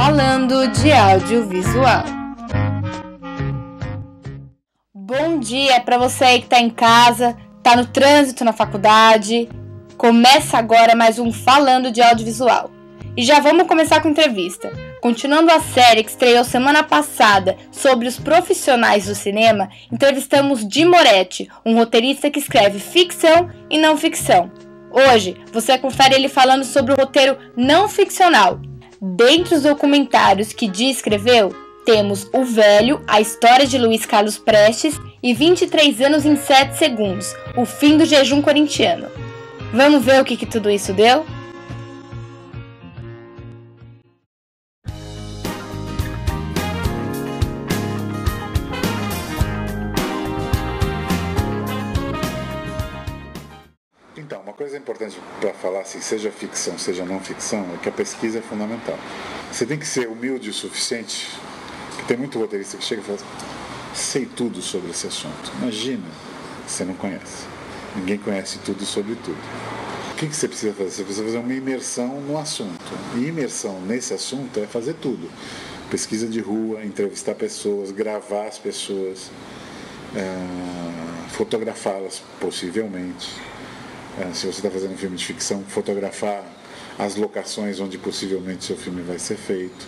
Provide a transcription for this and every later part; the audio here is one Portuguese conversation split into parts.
Falando de audiovisual. Bom dia para você aí que está em casa, está no trânsito, na faculdade. Começa agora mais um Falando de Audiovisual. E já vamos começar com a entrevista. Continuando a série que estreou semana passada sobre os profissionais do cinema, entrevistamos Di Moretti, um roteirista que escreve ficção e não ficção. Hoje, você confere ele falando sobre o roteiro não ficcional. Dentre os documentários que Di escreveu, temos O Velho, a história de Luiz Carlos Prestes e 23 anos em 7 segundos, o fim do jejum corintiano. Vamos ver o que tudo isso deu? Então, uma coisa importante para falar, assim, seja ficção, seja não ficção, é que a pesquisa é fundamental. Você tem que ser humilde o suficiente, que tem muito roteirista que chega e fala assim, sei tudo sobre esse assunto. Imagina, você não conhece. Ninguém conhece tudo sobre tudo. O que você precisa fazer? Você precisa fazer uma imersão no assunto. E imersão nesse assunto é fazer tudo. Pesquisa de rua, entrevistar pessoas, gravar as pessoas, fotografá-las possivelmente. Se você está fazendo um filme de ficção, fotografar as locações onde possivelmente seu filme vai ser feito.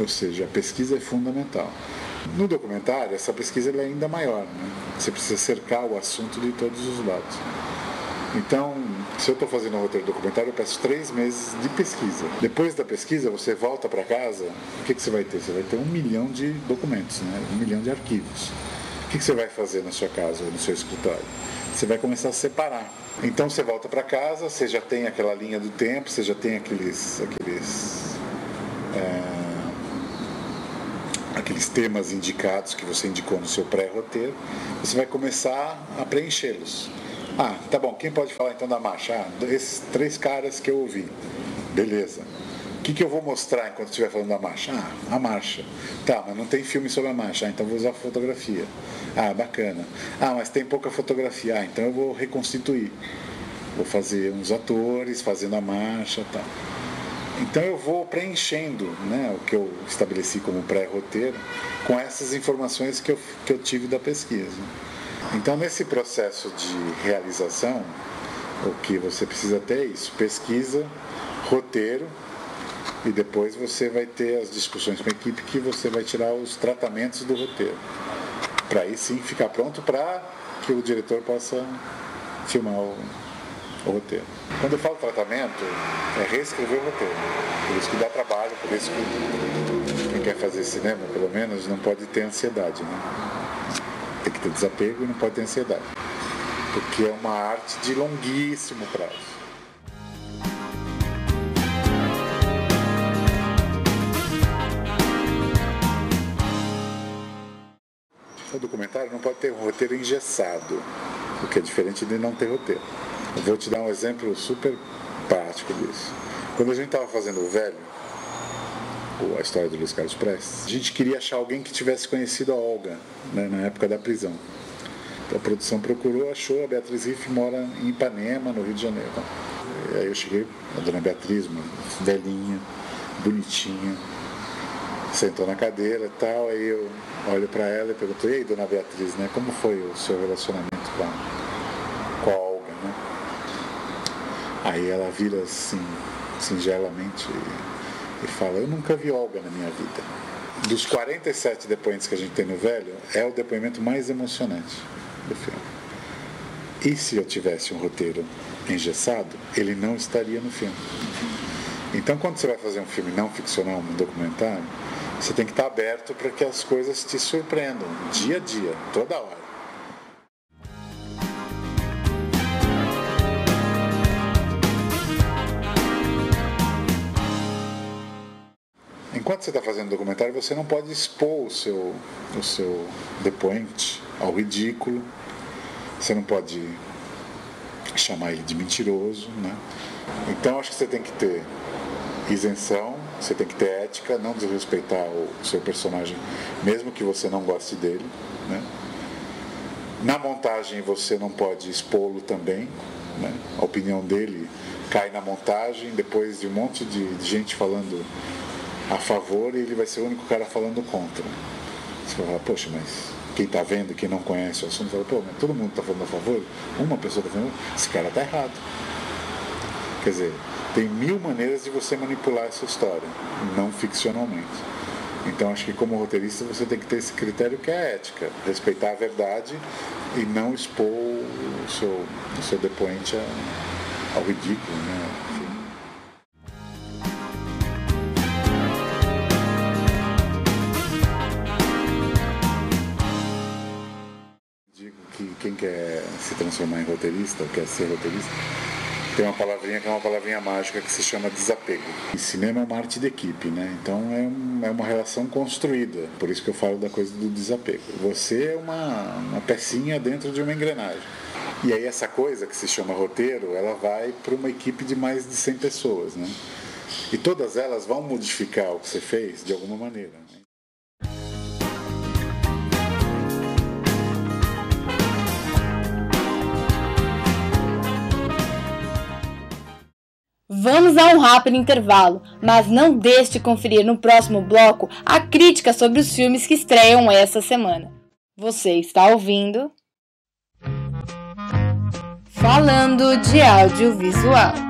Ou seja, a pesquisa é fundamental. No documentário, essa pesquisa é ainda maior, né? Você precisa cercar o assunto de todos os lados. Então, se eu estou fazendo um roteiro documentário, eu peço 3 meses de pesquisa. Depois da pesquisa, você volta para casa, o que você vai ter? Você vai ter 1 milhão de documentos, né? 1 milhão de arquivos. O que você vai fazer na sua casa ou no seu escritório? Você vai começar a separar. Então você volta para casa, você já tem aquela linha do tempo, você já tem aqueles temas indicados que você indicou no seu pré-roteiro. Você vai começar a preenchê-los. Ah, tá bom, quem pode falar então da marcha? Esses 3 caras que eu ouvi. Beleza. O que eu vou mostrar enquanto estiver falando da marcha? A marcha. Tá, mas não tem filme sobre a marcha. Então vou usar fotografia. Bacana. Mas tem pouca fotografia. Então eu vou reconstituir. Vou fazer uns atores fazendo a marcha e tal. Então eu vou preenchendo, né, o que eu estabeleci como pré-roteiro com essas informações que eu tive da pesquisa. Então nesse processo de realização, o que você precisa ter é isso: pesquisa, roteiro, e depois você vai ter as discussões com a equipe que você vai tirar os tratamentos do roteiro. Para aí sim ficar pronto para que o diretor possa filmar o roteiro. Quando eu falo tratamento, é reescrever o roteiro. Por isso que dá trabalho, por isso que quem quer fazer cinema, pelo menos, não pode ter ansiedade, né? Tem que ter desapego e não pode ter ansiedade. Porque é uma arte de longuíssimo prazo. O documentário não pode ter um roteiro engessado, o que é diferente de não ter roteiro. Eu vou te dar um exemplo super prático disso. Quando a gente estava fazendo O Velho, a história do Luiz Carlos Prestes, a gente queria achar alguém que tivesse conhecido a Olga, né, na época da prisão. Então a produção procurou, achou. A Beatriz Riff mora em Ipanema, no Rio de Janeiro. E aí eu cheguei, a dona Beatriz, uma velhinha, bonitinha, sentou na cadeira e tal. Aí eu olho para ela e pergunto: e aí, dona Beatriz, né, como foi o seu relacionamento com a Olga, né? Aí ela vira assim, singelamente, e fala: eu nunca vi Olga na minha vida. Dos 47 depoimentos que a gente tem no Velho, é o depoimento mais emocionante do filme. E se eu tivesse um roteiro engessado, ele não estaria no filme. Então, quando você vai fazer um filme não ficcional, um documentário, você tem que estar aberto para que as coisas te surpreendam, dia a dia, toda hora. Enquanto você está fazendo um documentário, você não pode expor o seu depoente ao ridículo. Você não pode chamar ele de mentiroso, né? Então acho que você tem que ter isenção, você tem que ter ética, não desrespeitar o seu personagem, mesmo que você não goste dele, né? Na montagem você não pode expô-lo também, né? A opinião dele cai na montagem, depois de um monte de gente falando a favor e ele vai ser o único cara falando contra. Você vai falar, poxa, mas quem está vendo, quem não conhece o assunto, fala, pô, mas todo mundo está falando a favor? Uma pessoa está falando, esse cara está errado. Quer dizer, tem 1000 maneiras de você manipular essa história, não ficcionalmente. Então acho que como roteirista você tem que ter esse critério que é a ética, respeitar a verdade e não expor o seu depoente ao ridículo, né? Digo que quem quer se transformar em roteirista, ou quer ser roteirista, tem uma palavrinha que é uma palavrinha mágica que se chama desapego. E cinema é uma arte de equipe, né? Então é uma relação construída. Por isso que eu falo da coisa do desapego. Você é uma pecinha dentro de uma engrenagem. E aí essa coisa que se chama roteiro, ela vai para uma equipe de mais de 100 pessoas, né? E todas elas vão modificar o que você fez de alguma maneira, né? Vamos a um rápido intervalo, mas não deixe de conferir no próximo bloco a crítica sobre os filmes que estreiam essa semana. Você está ouvindo? Falando de audiovisual.